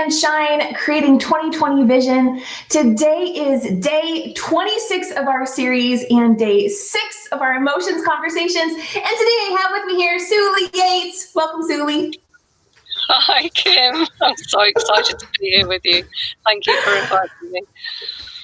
and shine, creating 2020 vision. Today is day 26 of our series and day 6 of our emotions conversations. And today I have with me here Souli Yates. Welcome, Souli. Hi, Kim. I'm so excited to be here with you. Thank you for inviting me.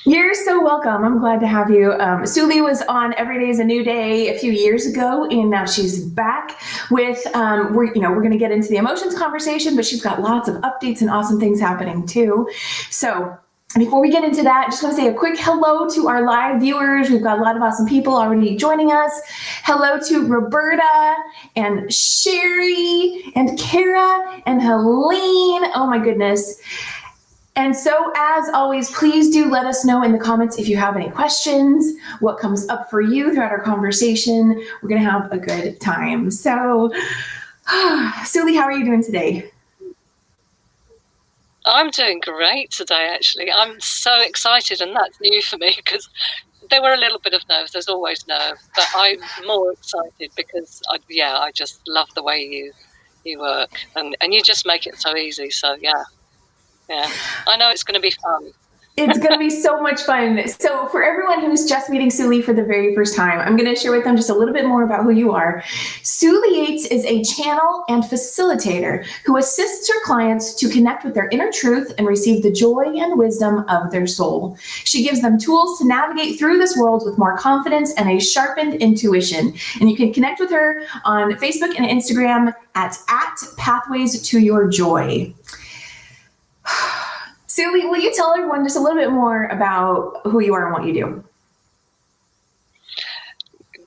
You're so welcome. I'm glad to have you. Souli was on Every Day is a New Day a few years ago, and now she's back with, we're going to get into the emotions conversation, but she's got lots of updates and awesome things happening too. So before we get into that, I just want to say a quick hello to our live viewers. We've got a lot of awesome people already joining us. Hello to Roberta and Sherry and Kara and Helene. Oh my goodness. And so, as always, please do let us know in the comments if you have any questions, what comes up for you throughout our conversation. We're going to have a good time. So, Souli, how are you doing today? I'm doing great today, actually. I'm so excited, and that's new for me because there were a little bit of nerves. There's always nerves, but I'm more excited because, I just love the way you work, and you just make it so easy. So, yeah, I know it's going to be fun. It's going to be so much fun. So for everyone who's just meeting Souli for the very first time, I'm going to share with them just a little bit more about who you are. Souli Yates is a channel and facilitator who assists her clients to connect with their inner truth and receive the joy and wisdom of their soul. She gives them tools to navigate through this world with more confidence and a sharpened intuition. And you can connect with her on Facebook and Instagram at Pathways to Your Joy. Souli, will you tell everyone just a little bit more about who you are and what you do?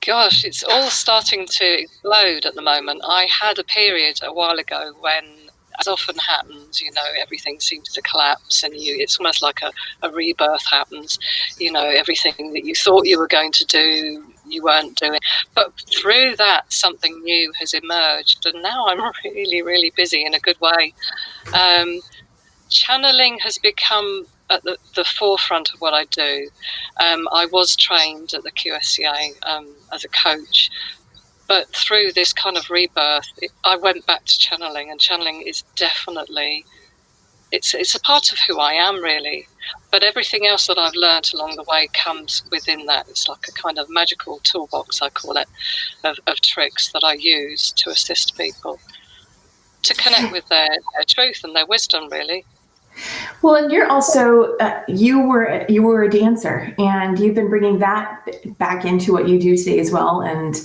Gosh, it's all starting to explode at the moment. I had a period a while ago when, as often happens, everything seems to collapse and it's almost like a rebirth happens. Everything that you thought you were going to do, you weren't doing. But through that, something new has emerged. And now I'm really, really busy in a good way. Channeling has become at the forefront of what I do. I was trained at the QSCA as a coach, but through this kind of rebirth, I went back to channeling, and channeling is definitely, it's a part of who I am, really. But everything else that I've learned along the way comes within that. It's like a kind of magical toolbox, I call it, of tricks that I use to assist people to connect with their truth and their wisdom, really. Well, and you're also, you were a dancer, and you've been bringing that back into what you do today as well. And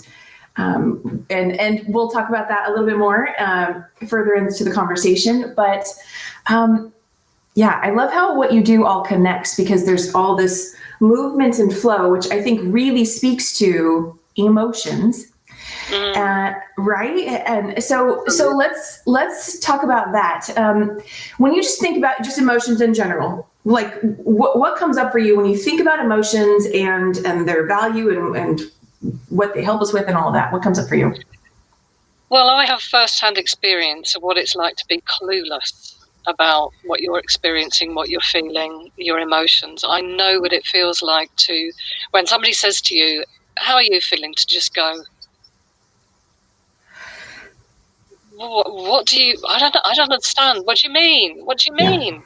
we'll talk about that a little bit more further into the conversation. But I love how what you do all connects, because there's all this movement and flow, which I think really speaks to emotions. Right? And so let's talk about that. When you just think about just emotions in general, like what comes up for you when you think about emotions and their value and what they help us with and all of that? What comes up for you? Well, I have first-hand experience of what it's like to be clueless about what you're experiencing, what you're feeling, your emotions. I know what it feels like when somebody says to you, "How are you feeling?" to just go, what do you, I don't understand. What do you mean? What do you mean? Yeah.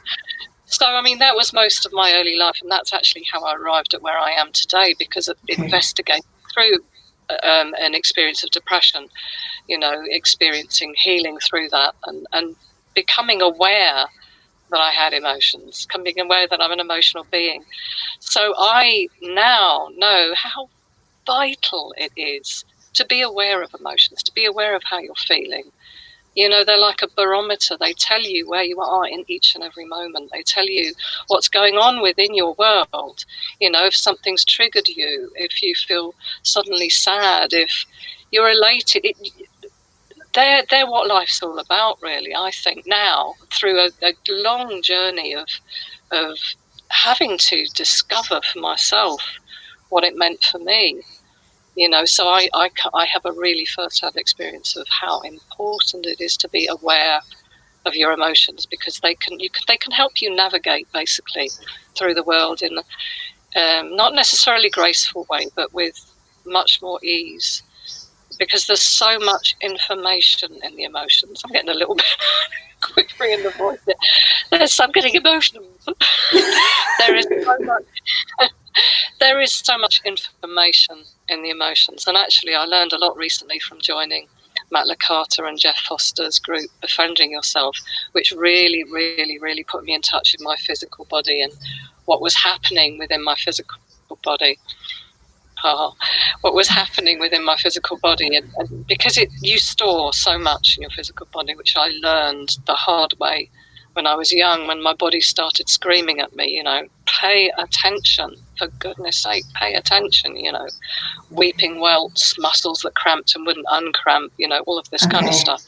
So, that was most of my early life, and that's actually how I arrived at where I am today, because of investigating through an experience of depression, experiencing healing through that and becoming aware that I had emotions, becoming aware that I'm an emotional being. So I now know how vital it is to be aware of emotions, to be aware of how you're feeling. They're like a barometer. They tell you where you are in each and every moment. They tell you what's going on within your world. If something's triggered you, if you feel suddenly sad, if you're elated. They're what life's all about, really, I think, now, through a long journey of having to discover for myself what it meant for me. So I have a really first-hand experience of how important it is to be aware of your emotions, because they can help you navigate basically through the world in not necessarily graceful way, but with much more ease. because there's so much information in the emotions. I'm getting a little bit quivery in the voice there. I'm getting emotional. There is so much information in the emotions. And actually, I learned a lot recently from joining Matt Carter and Jeff Foster's group, Befriending Yourself, which really, really, really put me in touch with my physical body and what was happening within my physical body. What was happening within my physical body, and because you store so much in your physical body, which I learned the hard way when I was young, when my body started screaming at me, pay attention, for goodness sake, pay attention, weeping welts, muscles that cramped and wouldn't uncramp, all of this kind of stuff.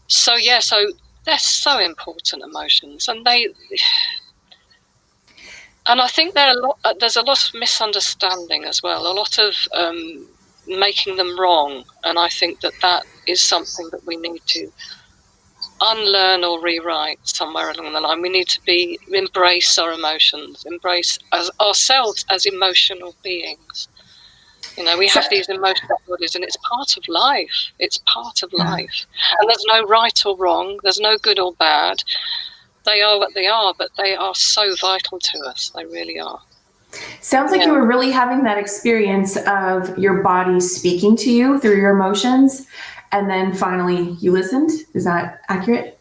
So they're so important, emotions, and I think there's a lot of misunderstanding as well, a lot of making them wrong. And I think that is something that we need to unlearn or rewrite somewhere along the line. We need to embrace our emotions, embrace ourselves as emotional beings. We have these emotional bodies, and it's part of life. It's part of life. And there's no right or wrong. There's no good or bad. They are what they are, but they are so vital to us. They really are. Sounds like you were really having that experience of your body speaking to you through your emotions, and then finally you listened. Is that accurate?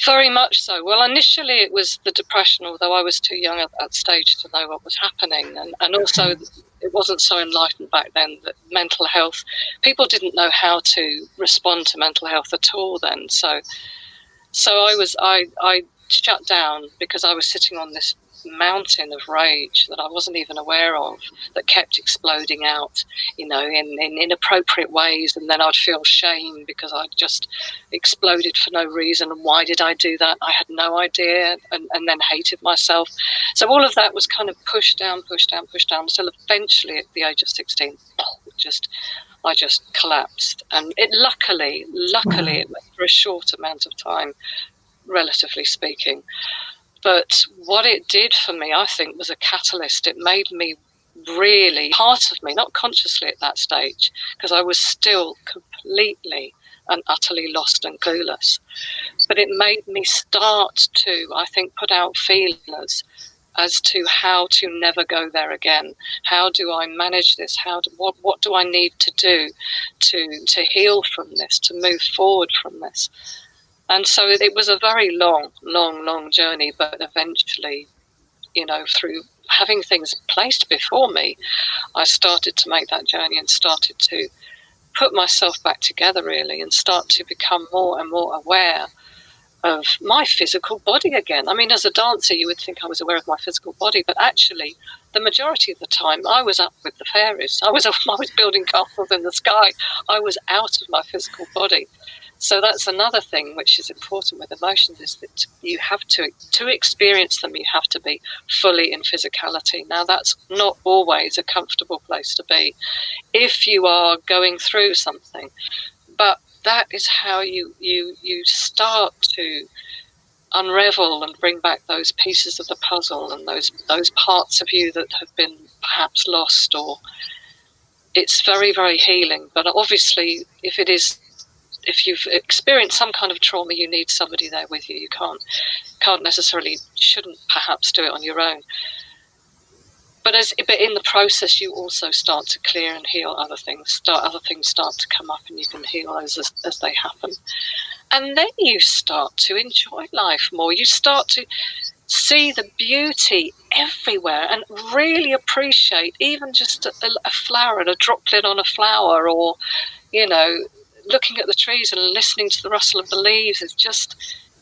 Very much so. Well, initially it was the depression, although I was too young at that stage to know what was happening. And also it wasn't so enlightened back then that mental health, people didn't know how to respond to mental health at all then. So I shut down because I was sitting on this mountain of rage that I wasn't even aware of, that kept exploding out, in inappropriate ways. And then I'd feel shame because I'd just exploded for no reason. And why did I do that? I had no idea, and then hated myself. So all of that was kind of pushed down until eventually at the age of 16, I just collapsed. And luckily, it was for a short amount of time, relatively speaking. But what it did for me, I think, was a catalyst. It made me really part of me, not consciously at that stage, because I was still completely and utterly lost and clueless. But it made me start to, I think, put out feelers as to how to never go there again. How do I manage this? What do I need to do to heal from this, to move forward from this? And so it was a very long journey, but eventually, through having things placed before me, I started to make that journey and started to put myself back together, really, and start to become more and more aware of my physical body again. I mean, as a dancer, you would think I was aware of my physical body, but actually, the majority of the time, I was up with the fairies. I was building castles in the sky. I was out of my physical body. So that's another thing which is important with emotions, is that you have to experience them, you have to be fully in physicality. Now, that's not always a comfortable place to be if you are going through something, but that is how you start to unravel and bring back those pieces of the puzzle and those parts of you that have been perhaps lost. Or it's very, very healing. But obviously, if you've experienced some kind of trauma, you need somebody there with you. You shouldn't perhaps do it on your own. But in the process, you also start to clear and heal other things. Other things start to come up, and you can heal those as they happen. And then you start to enjoy life more. You start to see the beauty everywhere and really appreciate even just a flower and a droplet on a flower, or, looking at the trees and listening to the rustle of the leaves.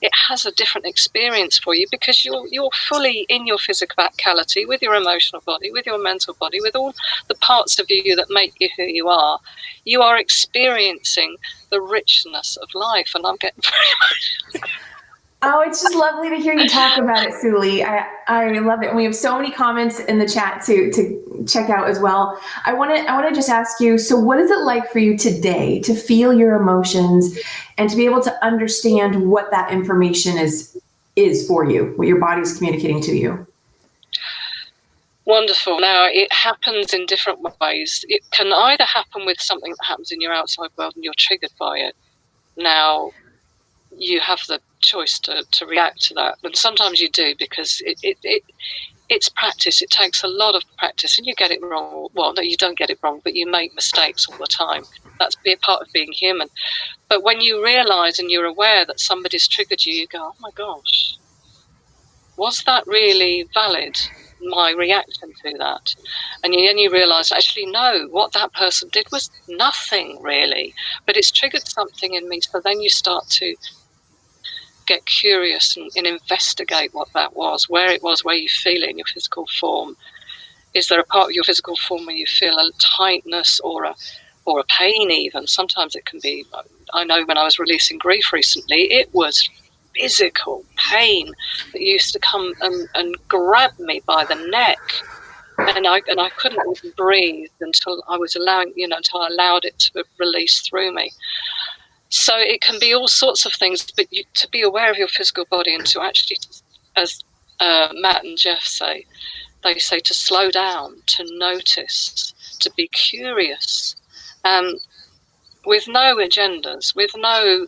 It has a different experience for you because you're fully in your physicality, with your emotional body, with your mental body, with all the parts of you that make you who you are. You are experiencing the richness of life, and I'm getting very much. Oh, it's just lovely to hear you talk about it, Souli. I love it. And we have so many comments in the chat to check out as well. I want to just ask you, so what is it like for you today to feel your emotions and to be able to understand what that information is for you, what your body's communicating to you? Wonderful. Now, it happens in different ways. It can either happen with something that happens in your outside world and you're triggered by it. Now, you have the choice to react to that. And sometimes you do, because it's practice. It takes a lot of practice, and you get it wrong. Well, no, you don't get it wrong, but you make mistakes all the time. That's a part of being human. But when you realise and you're aware that somebody's triggered you, you go, oh my gosh, was that really valid, my reaction to that? And then you realise, actually, no, what that person did was nothing really, but it's triggered something in me. So then you start to get curious and investigate what that was, where you feel it in your physical form. Is there a part of your physical form where you feel a tightness or a pain even? Sometimes it can be, I know when I was releasing grief recently, it was physical pain that used to come and grab me by the neck, and I couldn't even breathe until I was until I allowed it to release through me. So it can be all sorts of things, but to be aware of your physical body, and to actually, as Matt and Jeff say, they say to slow down, to notice, to be curious, with no agendas, with no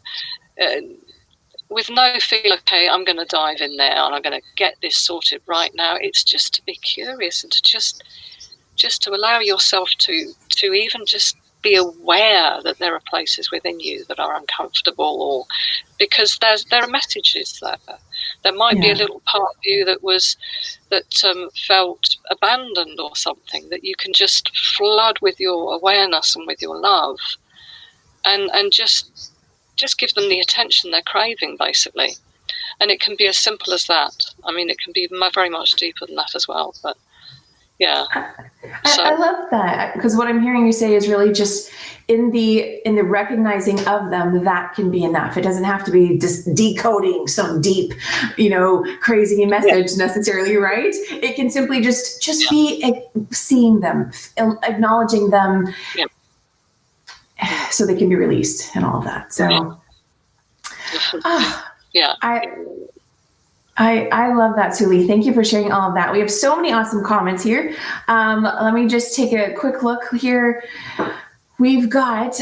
feel, okay, I'm going to dive in there and I'm going to get this sorted right now. It's just to be curious and to just to allow yourself to even just be aware that there are places within you that are uncomfortable, or because there are messages there. There might be a little part of you that felt abandoned or something, that you can just flood with your awareness and with your love, and just give them the attention they're craving, basically. And it can be as simple as that. I mean, it can be very much deeper than that as well, but yeah. I love that, because what I'm hearing you say is really just in the recognizing of them, that can be enough. It doesn't have to be just decoding some deep, crazy message necessarily, right? It can simply just be seeing them, acknowledging them, so they can be released and all of that. So, I love that, Souli. Thank you for sharing all of that. We have so many awesome comments here. Let me just take a quick look here. We've got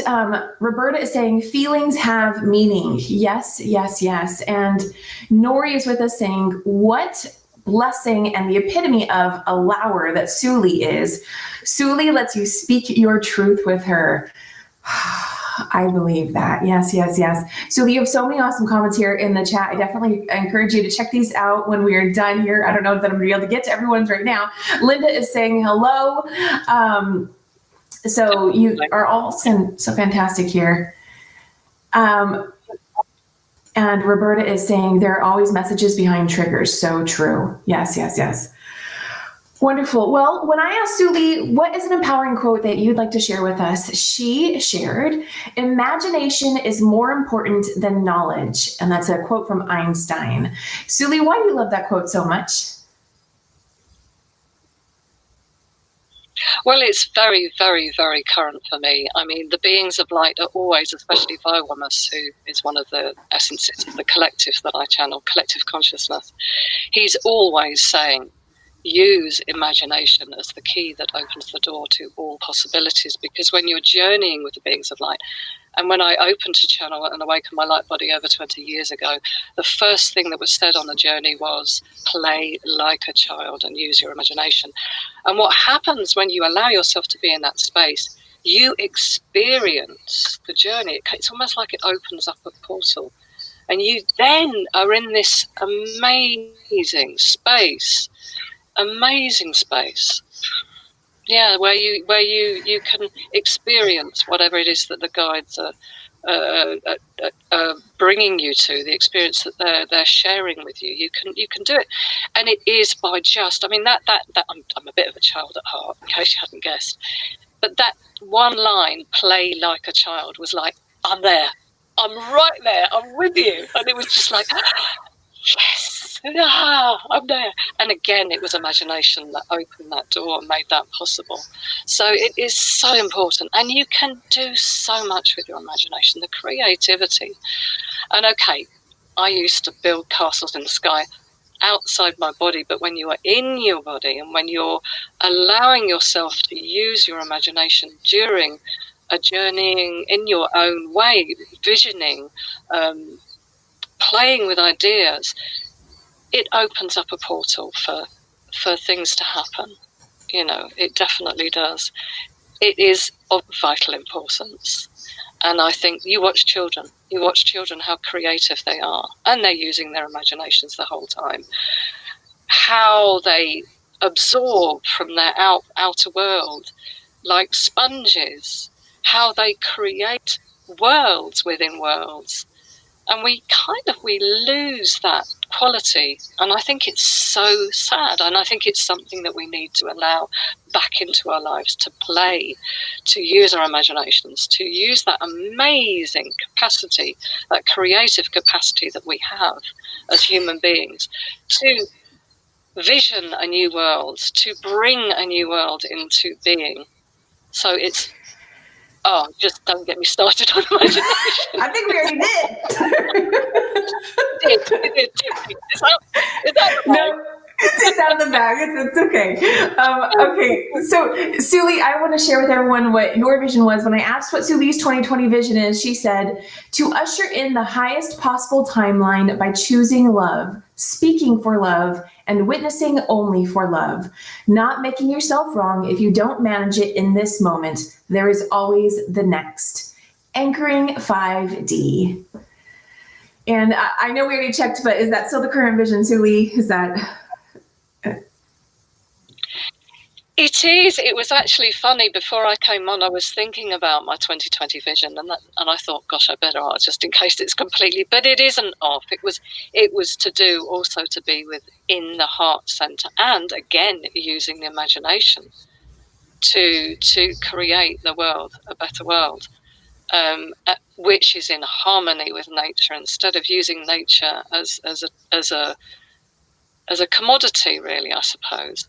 Roberta is saying feelings have meaning. Yes, yes, yes. And Nori is with us saying, what blessing and the epitome of allower that Souli is. Souli lets you speak your truth with her. I believe that. Yes, yes, yes. So we have so many awesome comments here in the chat. I definitely encourage you to check these out when we are done here. I don't know that I'm going to be able to get to everyone's right now. Linda is saying hello. So you are all so fantastic here. And Roberta is saying there are always messages behind triggers. So true. Yes, yes, yes. Wonderful. Well, when I asked Souli, what is an empowering quote that you'd like to share with us? She shared, imagination is more important than knowledge. And that's a quote from Einstein. Souli, why do you love that quote so much? Well, it's very, very, very current for me. I mean, the beings of light are always, especially Viowamus, who is one of the essences of the collective that I channel, collective consciousness. He's always saying, use imagination as the key that opens the door to all possibilities, because when you're journeying with the beings of light, and when I opened to channel and awaken my light body over 20 years ago, the first thing that was said on the journey was play like a child and use your imagination. And what happens when you allow yourself to be in that space, you experience the journey. It's almost like it opens up a portal, and you then are in this amazing space, where you can experience whatever it is that the guides are bringing you to, the experience that they're sharing with you. You can do it, and it is by just, I mean, that I'm a bit of a child at heart, in case you hadn't guessed, but that one line, play like a child, was like, I'm there, I'm right there, I'm with you. And it was just like, yes, I'm there. And again, it was imagination that opened that door and made that possible. So it is so important, and you can do so much with your imagination, the creativity. And okay, I used to build castles in the sky. outside my body, but when you are in your body and when you're allowing yourself to use your imagination during a journeying in your own way, visioning, playing with ideas, it opens up a portal for things to happen. It definitely does. It is of vital importance. And I think you watch children, how creative they are, and they're using their imaginations the whole time. How they absorb from their outer world like sponges, how they create worlds within worlds. And we lose that quality. And I think it's so sad. And I think it's something that we need to allow back into our lives, to play, to use our imaginations, to use that amazing capacity, that creative capacity that we have as human beings, to vision a new world, to bring a new world into being. So it's, just don't get me started on imagination. I think we already did. Is that No, it's out of the bag. It's okay. Okay, so Souli, I want to share with everyone what your vision was. When I asked what Souli's 2020 vision is, she said, to usher in the highest possible timeline by choosing love, speaking for love, and witnessing only for love. Not making yourself wrong if you don't manage it in this moment. There is always the next. Anchoring 5D. And I know we already checked, but is that still the current vision, Souli? Is that... It is. It was actually funny. Before I came on, I was thinking about my 2020 vision, and I thought, gosh, I better ask just in case it's completely. But it isn't off. It was to do also to be within the heart center, and again using the imagination to create the world, a better world, which is in harmony with nature, instead of using nature as a commodity, really, I suppose.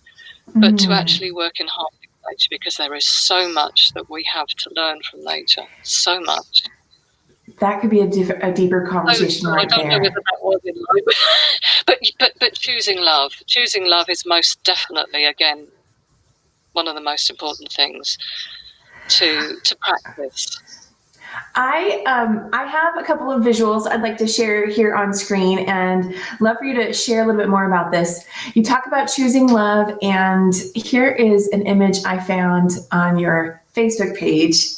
But to actually work in harmony with nature, because there is so much that we have to learn from nature. So much. That could be a deeper conversation right there. I don't know whether that was in line, but choosing love. Choosing love is most definitely, again, one of the most important things to practice. I have a couple of visuals I'd like to share here on screen, and love for you to share a little bit more about this. You talk about choosing love, and here is an image I found on your Facebook page.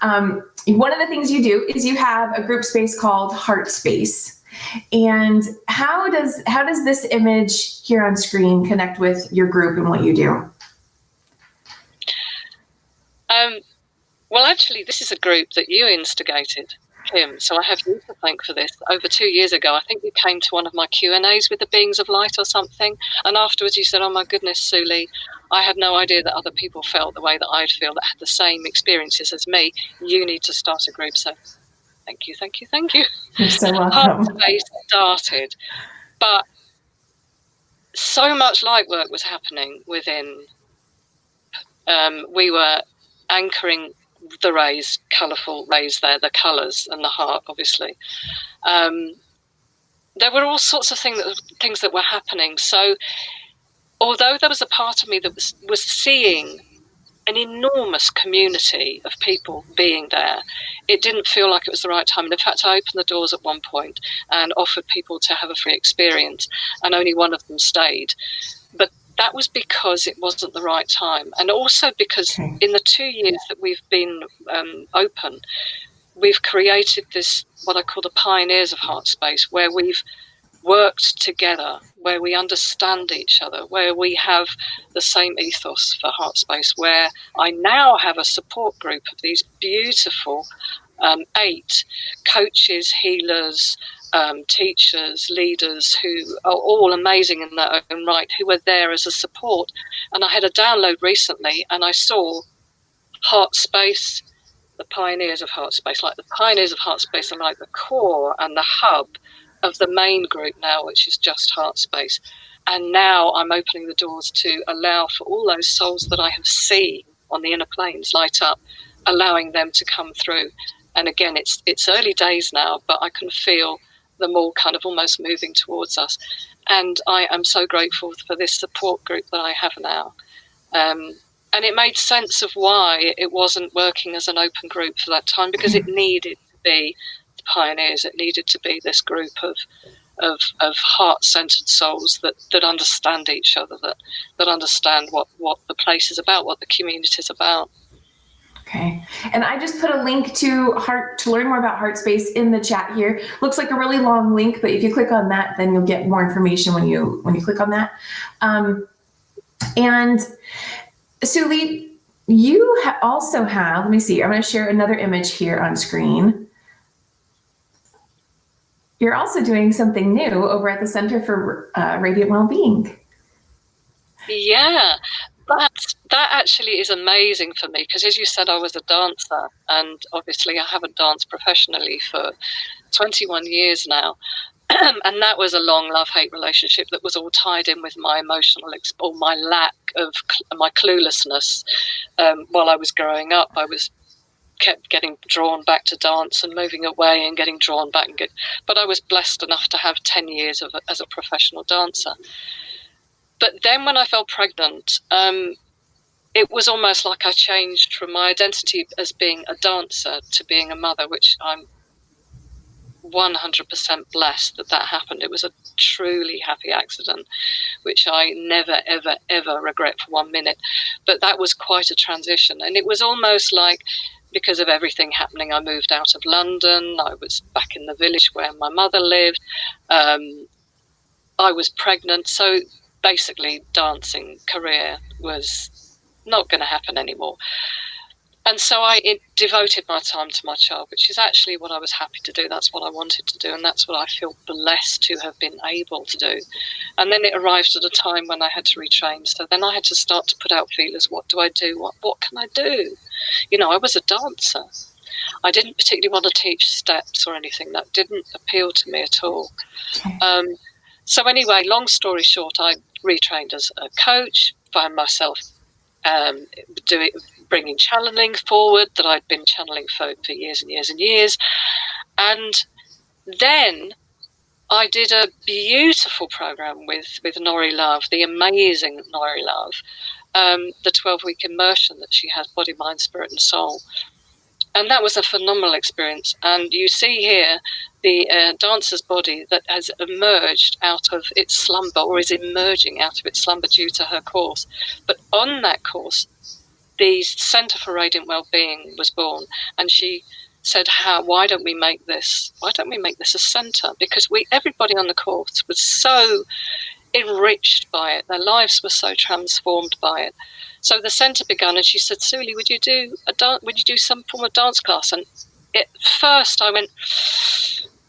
One of the things you do is you have a group space called Heart Space. And how does this image here on screen connect with your group and what you do? Well, actually, this is a group that you instigated, Kim, so I have you to thank for this. Over 2 years ago, I think you came to one of my Q&As with the Beings of Light or something, and afterwards you said, oh my goodness, Souli, I had no idea that other people felt the way that I'd feel, that had the same experiences as me. You need to start a group. So thank you. You're so welcome. Heart Space started, but so much light work was happening within. We were anchoring the rays, colourful rays there, the colours and the heart, obviously. There were all sorts of things that were happening. So although there was a part of me that was seeing an enormous community of people being there, it didn't feel like it was the right time. And in fact, I opened the doors at one point and offered people to have a free experience, and only one of them stayed. But that was because it wasn't the right time. And also because in the 2 years that we've been open, we've created this, what I call the pioneers of Heart Space, where we've worked together, where we understand each other, where we have the same ethos for Heart Space, where I now have a support group of these beautiful 8 coaches, healers, teachers, leaders who are all amazing in their own right, who were there as a support. And I had a download recently, and I saw Heart Space, the pioneers of Heart Space, like the pioneers of Heart Space are like the core and the hub of the main group now, which is just Heart Space. And now I'm opening the doors to allow for all those souls that I have seen on the inner planes light up, allowing them to come through. And again, it's early days now, but I can feel them all kind of almost moving towards us. And I am so grateful for this support group that I have now. And it made sense of why it wasn't working as an open group for that time, because it needed to be the pioneers. It needed to be this group of heart-centered souls that understand each other, that understand what the place is about, what the community is about. Okay. And I just put a link to learn more about Heart Space in the chat here. Looks like a really long link, but if you click on that, then you'll get more information when you click on that. And Souli, you also have, let me see, I'm going to share another image here on screen. You're also doing something new over at the Center for Radiant Wellbeing. Yeah, that actually is amazing for me, because as you said, I was a dancer, and obviously I haven't danced professionally for 21 years now. And that was a long love-hate relationship that was all tied in with my emotional or my lack of my cluelessness. While I was growing up, I kept getting drawn back to dance and moving away and getting drawn back. But I was blessed enough to have 10 years as a professional dancer. But then when I fell pregnant, it was almost like I changed from my identity as being a dancer to being a mother, which I'm 100% blessed that happened. It was a truly happy accident, which I never, ever, ever regret for 1 minute. But that was quite a transition. And it was almost like, because of everything happening, I moved out of London. I was back in the village where my mother lived. I was pregnant. So basically, dancing career was not going to happen anymore. And so I devoted my time to my child, which is actually what I was happy to do. That's what I wanted to do, and that's what I feel blessed to have been able to do. And then it arrived at a time when I had to retrain. So then I had to start to put out feelers. What do I do? What can I do? You know, I was a dancer. I didn't particularly want to teach steps or anything. That didn't appeal to me at all. So anyway, long story short, I retrained as a coach, found myself bringing channeling forward that I'd been channeling for years and years and years. And then I did a beautiful program with Nori Love, the amazing Nori Love, the 12-week immersion that she has, body, mind, spirit and soul. And that was a phenomenal experience. And you see here the dancer's body that has emerged out of its slumber, or is emerging out of its slumber due to her course. But on that course, the Center for Radiant Wellbeing was born, and she said, why don't we make this a center? Because everybody on the course was so enriched by it. Their lives were so transformed by it. So the center began, and she said, Souli, would you do some form of dance class? And at first I went,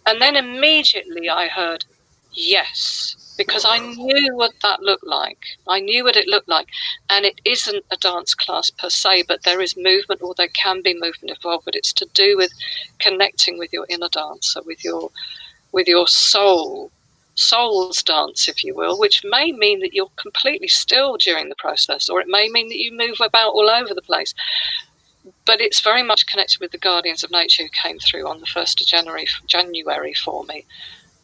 and then immediately I heard yes, because I knew what that looked like. I knew what it looked like. And it isn't a dance class per se, but there is movement, or there can be movement involved, but it's to do with connecting with your inner dancer, with your soul's dance, if you will, which may mean that you're completely still during the process, or it may mean that you move about all over the place. But it's very much connected with the guardians of nature who came through on the 1st of January for me,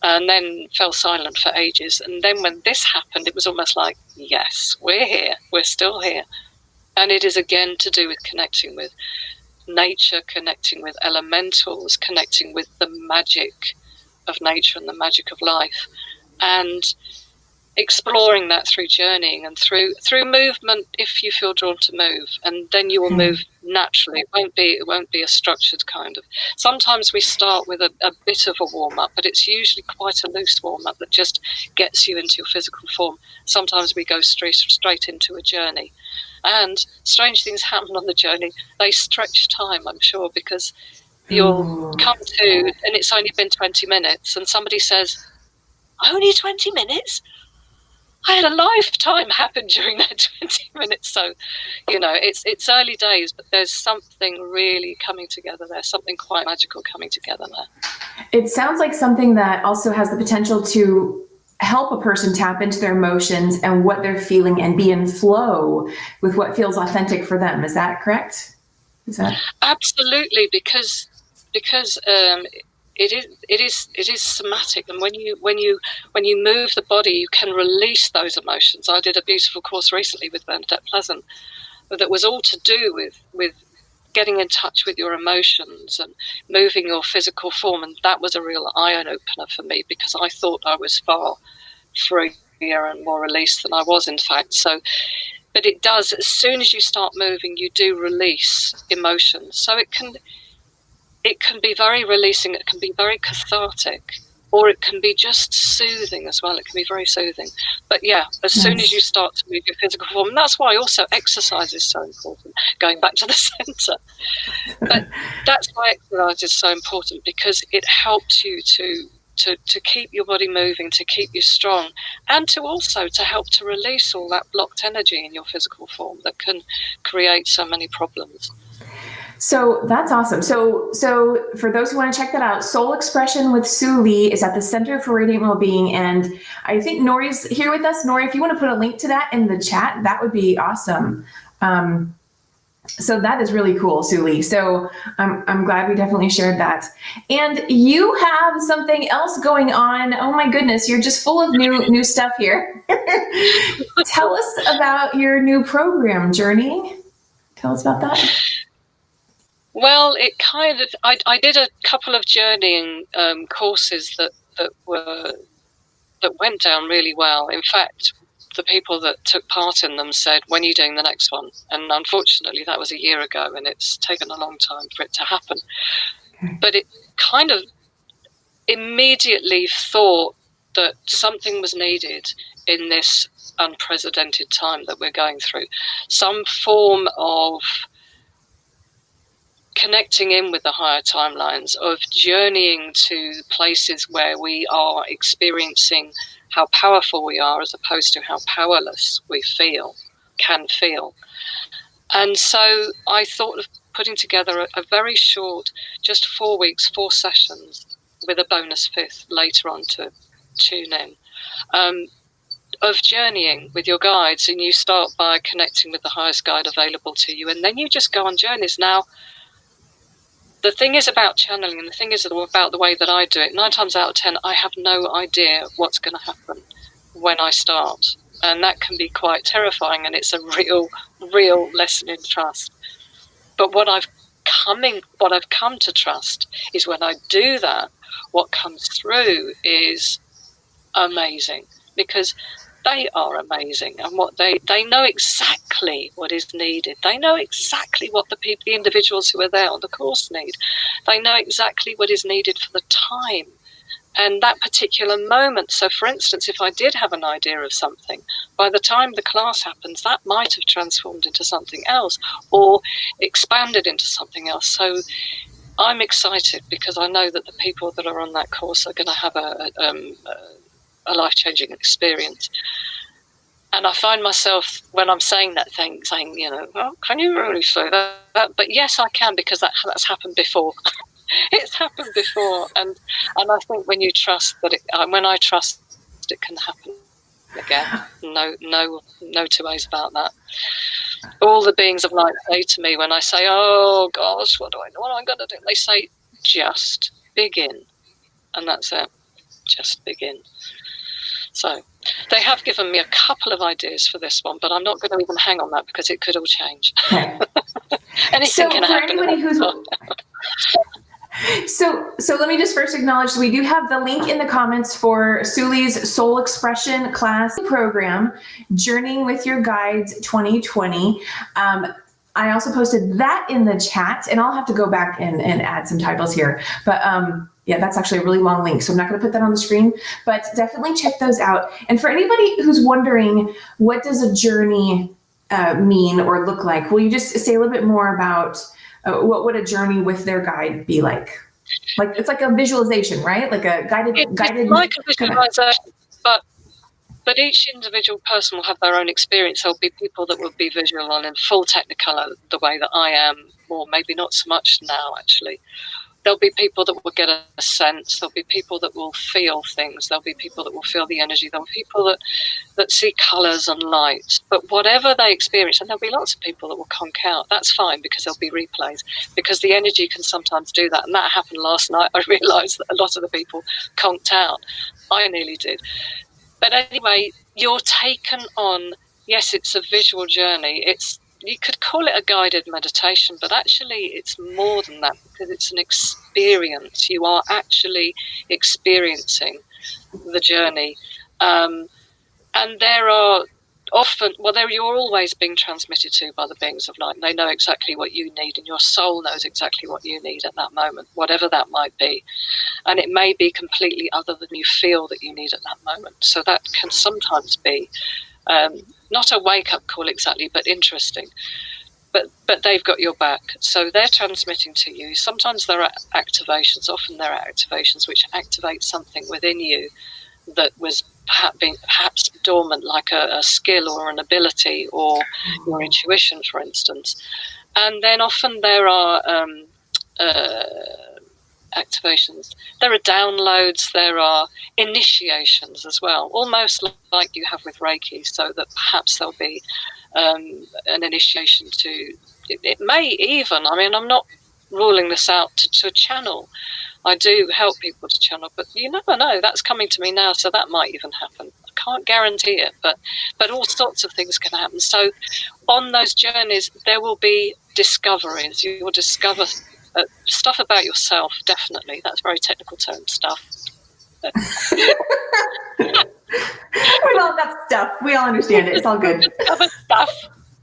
and then fell silent for ages. And then when this happened, it was almost like, yes, we're here, we're still here. And it is again to do with connecting with nature, connecting with elementals, connecting with the magic of nature and the magic of life, and exploring that through journeying and through movement, if you feel drawn to move, and then you will move naturally. It won't be a structured kind of. Sometimes we start with a bit of a warm-up, but it's usually quite a loose warm-up that just gets you into your physical form. Sometimes we go straight into a journey, and strange things happen on the journey. They stretch time, I'm sure, because you'll come to, and it's only been 20 minutes, and somebody says, only 20 minutes? I had a lifetime happen during that 20 minutes. So, you know, it's early days, but there's something really coming together there, something quite magical coming together there. It sounds like something that also has the potential to help a person tap into their emotions and what they're feeling and be in flow with what feels authentic for them. Is that correct? Absolutely, because it is somatic, and when you move the body, you can release those emotions. I did a beautiful course recently with Bernadette Pleasant that was all to do with getting in touch with your emotions and moving your physical form, and that was a real eye-opener for me, because I thought I was far freer and more released than I was, in fact. So, but it does, as soon as you start moving, you do release emotions. So it can be very releasing, it can be very cathartic, or it can be just soothing as well. It can be very soothing. But yeah, as soon as you start to move your physical form, and that's why also exercise is so important, going back to the centre. But that's why exercise is so important, because it helps you to keep your body moving, to keep you strong, and to also to help to release all that blocked energy in your physical form that can create so many problems. So that's awesome. So for those who want to check that out, Soul Expression with Souli is at the Center for Radiant Wellbeing. And I think Nori's here with us. Nori, if you want to put a link to that in the chat, that would be awesome. So that is really cool, Souli. So I'm glad we definitely shared that. And you have something else going on. Oh my goodness, you're just full of new stuff here. Tell us about your new program, Journey. Tell us about that. Well, it kind of, I did a couple of journeying courses that went down really well. In fact, the people that took part in them said, when are you doing the next one? And unfortunately, that was a year ago, and it's taken a long time for it to happen. Okay. But it kind of immediately thought that something was needed in this unprecedented time that we're going through. Some form of connecting in with the higher timelines, of journeying to places where we are experiencing how powerful we are, as opposed to how powerless we can feel. And so I thought of putting together a very short, just 4 weeks, 4 sessions, with a bonus 5th later on to tune in, of journeying with your guides. And you start by connecting with the highest guide available to you, and then you just go on journeys. Now, the thing is about channeling, and the thing is about the way that I do it, 9 times out of 10, I have no idea what's going to happen when I start. And that can be quite terrifying, and it's a real lesson in trust. But what I've come to trust is, when I do that, what comes through is amazing, because they are amazing, and what they know exactly what is needed. They know exactly what the individuals who are there on the course need. They know exactly what is needed for the time and that particular moment. So, for instance, if I did have an idea of something, by the time the class happens, that might have transformed into something else or expanded into something else. So I'm excited, because I know that the people that are on that course are going to have a life-changing experience. And I find myself, when I'm saying that thing, saying, oh, can you really say that? But yes, I can, because that's happened before. It's happened before. And I think when you trust that when I trust, it can happen again. No two ways about that. All the beings of light say to me, when I say, oh gosh, what am I going to do? They say, just begin. And that's it. Just begin. So they have given me a couple of ideas for this one, but I'm not going to even hang on that, because it could all change. Okay. Anything can happen. Anybody who's So let me just first acknowledge, we do have the link in the comments for Souli's Soul Expression class program, Journeying with Your Guides 2020. I also posted that in the chat, and I'll have to go back and add some titles here. But yeah, that's actually a really long link, so I'm not going to put that on the screen, but definitely check those out. And for anybody who's wondering, what does a journey mean or look like? Will you just say a little bit more about what would a journey with their guide be like? Like, it's like a visualization, right? Like a guided. It's like a visualization, but each individual person will have their own experience. There'll be people that will be visual and in full technicolor, the way that I am, or maybe not so much now, actually. There'll be people that will get a sense. There'll be people that will feel things. There'll be people that will feel the energy. There'll be people that see colours and light. But whatever they experience, and there'll be lots of people that will conk out. That's fine, because there'll be replays, because the energy can sometimes do that. And that happened last night. I realised that a lot of the people conked out. I nearly did. But anyway, you're taken on, yes, it's a visual journey. You could call it a guided meditation, but actually it's more than that, because it's an experience. You are actually experiencing the journey. And there are often, you're always being transmitted to by the beings of light. They know exactly what you need, and your soul knows exactly what you need at that moment, whatever that might be. And it may be completely other than you feel that you need at that moment. So that can sometimes be not a wake-up call exactly, but interesting. But they've got your back. So they're transmitting to you. Sometimes there are activations, often there are activations which activate something within you that was perhaps dormant, like a skill or an ability or your intuition, for instance. And then often there are activations. There are downloads, there are initiations as well, almost like you have with Reiki, so that perhaps there'll be an initiation to, it may even, I mean, I'm not ruling this out, to channel. I do help people to channel, but you never know. That's coming to me now, so that might even happen. I can't guarantee it, but all sorts of things can happen. So on those journeys, there will be discoveries. You will discover stuff about yourself, definitely. That's very technical term stuff. We all got stuff. We all understand it. It's all good.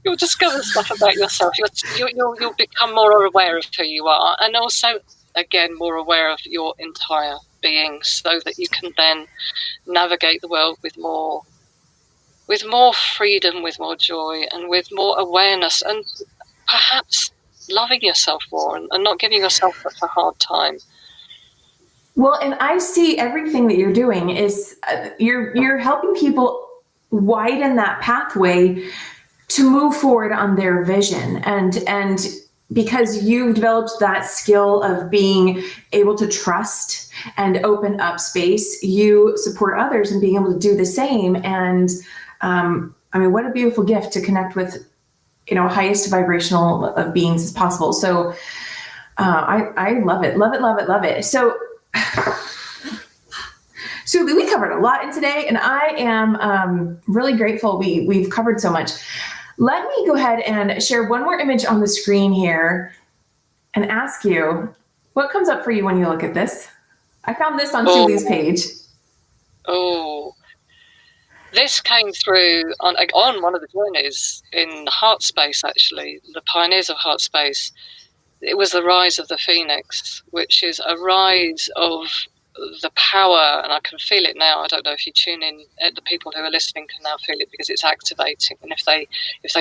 You'll discover stuff about yourself. You'll become more aware of who you are, and also, again, more aware of your entire being, so that you can then navigate the world with more freedom, with more joy, and with more awareness, and perhaps loving yourself more, and not giving yourself such a hard time. Well, and I see everything that you're doing is you're helping people widen that pathway to move forward on their vision, and because you've developed that skill of being able to trust and open up space, you support others in being able to do the same. And I mean, what a beautiful gift to connect with, highest vibrational of beings as possible. So I love it, love it, love it, love it. So Souli, we covered a lot in today, and I am really grateful we've covered so much. Let me go ahead and share one more image on the screen here and ask you, what comes up for you when you look at this? I found this on Souli's page. Oh, this came through on one of the journeys in Heart Space, actually, the Pioneers of Heart Space. It was the rise of the Phoenix, which is a rise of the power, and I can feel it now. I don't know if you tune in, the people who are listening can now feel it, because it's activating, and if they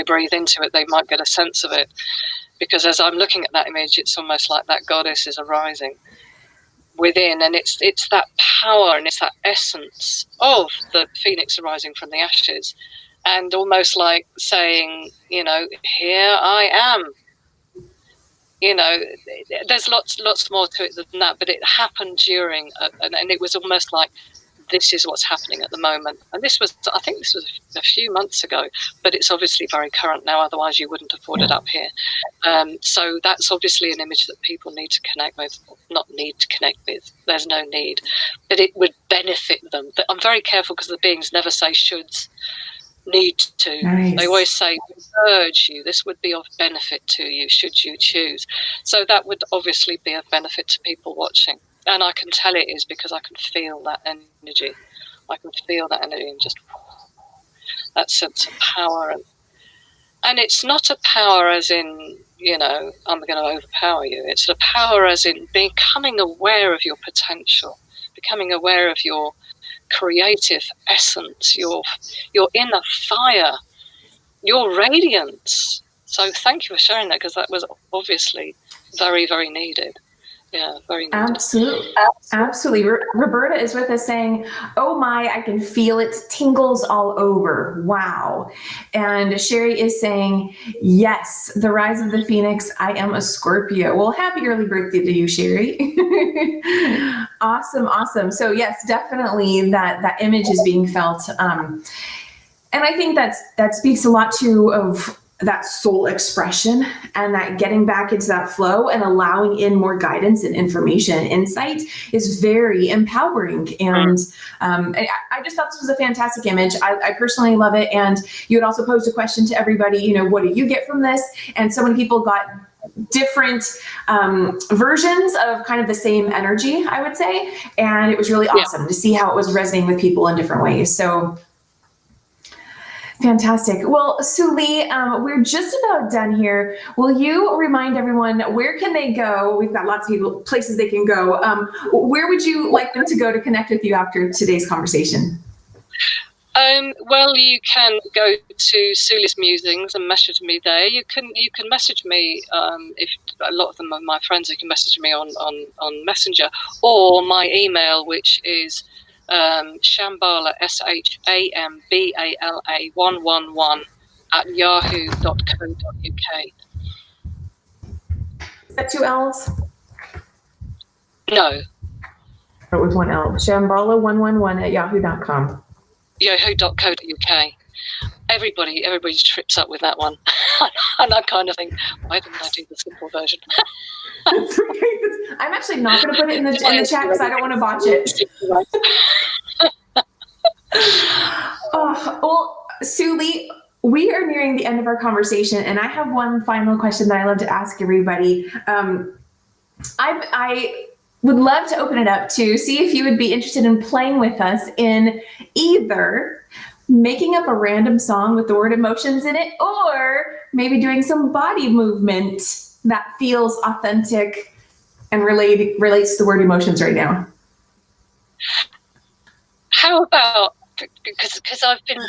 breathe into it, they might get a sense of it, because as I'm looking at that image, it's almost like that goddess is arising within, and it's that power and it's that essence of the phoenix arising from the ashes, and almost like saying, here I am. There's lots more to it than that, but it happened during, and it was almost like, this is what's happening at the moment. And I think this was a few months ago, but it's obviously very current now, otherwise you wouldn't have brought it up here. So that's obviously an image that people need to connect with, not need to connect with, there's no need, but it would benefit them. But I'm very careful, because the beings never say shoulds, need to. Nice. They always say, urge you, this would be of benefit to you should you choose. So that would obviously be of benefit to people watching, and I can tell it is, because I can feel that energy. I can feel that energy, and just that sense of power, and it's not a power as in, I'm going to overpower you. It's a power as in becoming aware of your potential, becoming aware of your creative essence, your inner fire, your radiance. So thank you for sharing that, because that was obviously very, very needed. Yeah, very needed. Absolutely. Absolutely. Roberta is with us saying, oh my, I can feel it. Tingles all over. Wow. And Sherry is saying, yes, the rise of the Phoenix. I am a Scorpio. Well, happy early birthday to you, Sherry. Awesome. Awesome. So yes, definitely that image is being felt. And I think that speaks a lot too of that soul expression and that getting back into that flow and allowing in more guidance and information and insight is very empowering. And I just thought this was a fantastic image. I personally love it. And you had also posed a question to everybody, what do you get from this? And so many people got different versions of kind of the same energy, I would say. And it was really awesome to see how it was resonating with people in different ways. So fantastic. Well, Souli, we're just about done here. Will you remind everyone, where can they go? We've got lots of places they can go. Where would you like them to go to connect with you after today's conversation? Well, you can go to Souli's Musings and message me there. You can message me, if a lot of them are my friends, you can message me on Messenger, or my email, which is Shambhala, SHAMBALA 111 at yahoo.co.uk. Is that 2 L's? No. Or with 1 L. Shambhala 111 at yahoo.com. Yahoo.co.uk. Everybody trips up with that one. And I kind of think, why didn't I do the simple version? I'm actually not going to put it in the chat because I don't want to botch it. Well, Souli, we are nearing the end of our conversation, and I have one final question that I love to ask everybody. I would love to open it up to see if you would be interested in playing with us in either making up a random song with the word emotions in it, or maybe doing some body movement that feels authentic and relates to the word emotions right now. How about, because I've been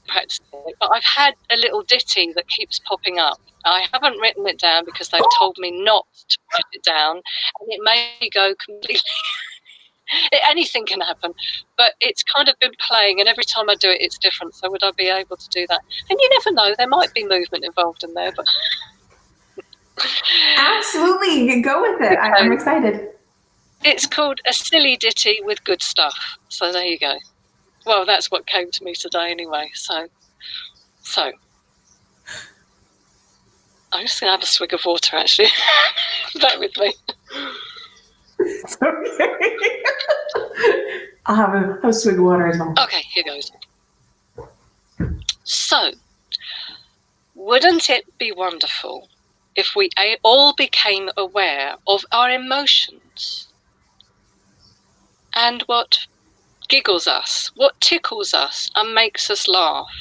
practicing it, but I've had a little ditty that keeps popping up. I haven't written it down because they've told me not to write it down, and it may go completely. Anything can happen, but it's kind of been playing, and every time I do it, it's different. So would I be able to do that? And you never know, there might be movement involved in there, but absolutely, go with it. I'm excited. It's called A Silly Ditty with Good Stuff. So there you go. Well, that's what came to me today anyway. So I'm just going to have a swig of water, actually. Bear with me. It's okay. I'll have a swig of water as well. Okay, here goes. So, wouldn't it be wonderful if we all became aware of our emotions and what giggles us, what tickles us and makes us laugh,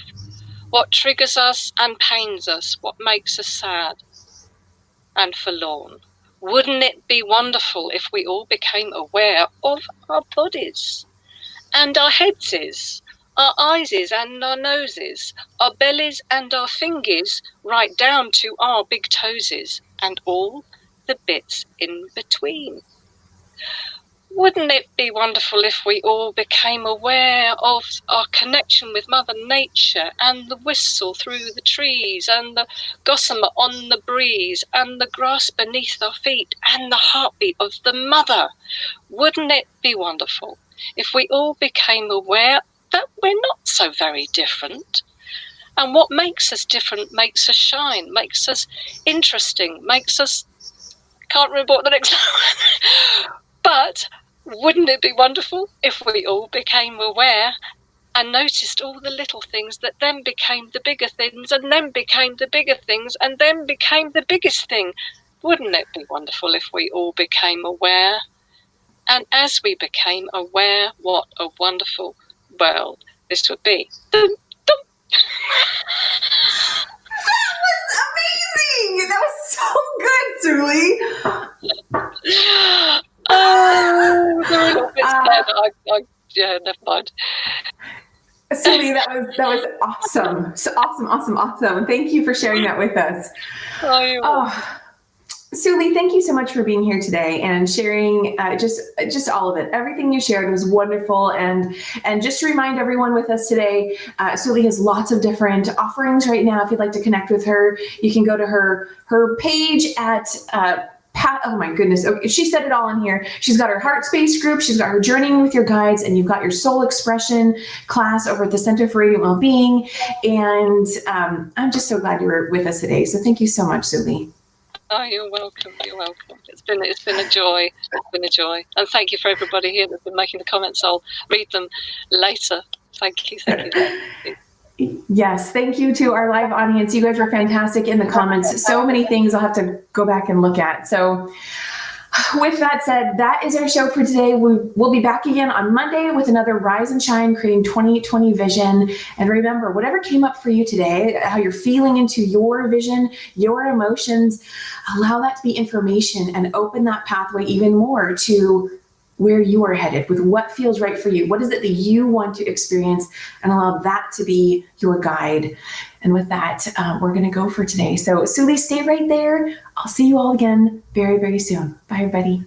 what triggers us and pains us, what makes us sad and forlorn? Wouldn't it be wonderful if we all became aware of our bodies and our headses, our eyeses and our noses, our bellies and our fingers, right down to our big toesies and all the bits in between? Wouldn't it be wonderful if we all became aware of our connection with Mother Nature and the whistle through the trees and the gossamer on the breeze and the grass beneath our feet and the heartbeat of the mother? Wouldn't it be wonderful if we all became aware that we're not so very different? And what makes us different makes us shine, makes us interesting, makes us... Can't remember what the next one. But wouldn't it be wonderful if we all became aware and noticed all the little things that then became the bigger things and then became the bigger things and then became the biggest thing? Wouldn't it be wonderful if we all became aware? And as we became aware, what a wonderful world this would be. Dun, dun. Amazing! That was so good, Souli. Oh, there are a little bits there that yeah, never mind. Souli, that was awesome. So awesome. Thank you for sharing that with us. Oh, Souli, thank you so much for being here today and sharing just all of it. Everything you shared was wonderful. And just to remind everyone with us today, Souli has lots of different offerings right now. If you'd like to connect with her, you can go to her page at oh my goodness. Okay, she said it all in here. She's got her heart space group. She's got her journeying with your guides, and you've got your soul expression class over at the Center for Radiant Wellbeing. And I'm just so glad you were with us today. So thank you so much, Souli. Oh, you're welcome. You're welcome. It's been a joy. It's been a joy. And thank you for everybody here that's been making the comments. I'll read them later. Thank you. Thank you. Yes, thank you to our live audience. You guys were fantastic in the comments. So many things I'll have to go back and look at. So with that said, that is our show for today. We'll be back again on Monday with another Rise and Shine, creating 2020 vision. And remember, whatever came up for you today, how you're feeling into your vision, your emotions, allow that to be information and open that pathway even more to where you are headed with what feels right for you. What is it that you want to experience, and allow that to be your guide. And with that, we're going to go for today. So Souli, stay right there. I'll see you all again very, very soon. Bye, everybody.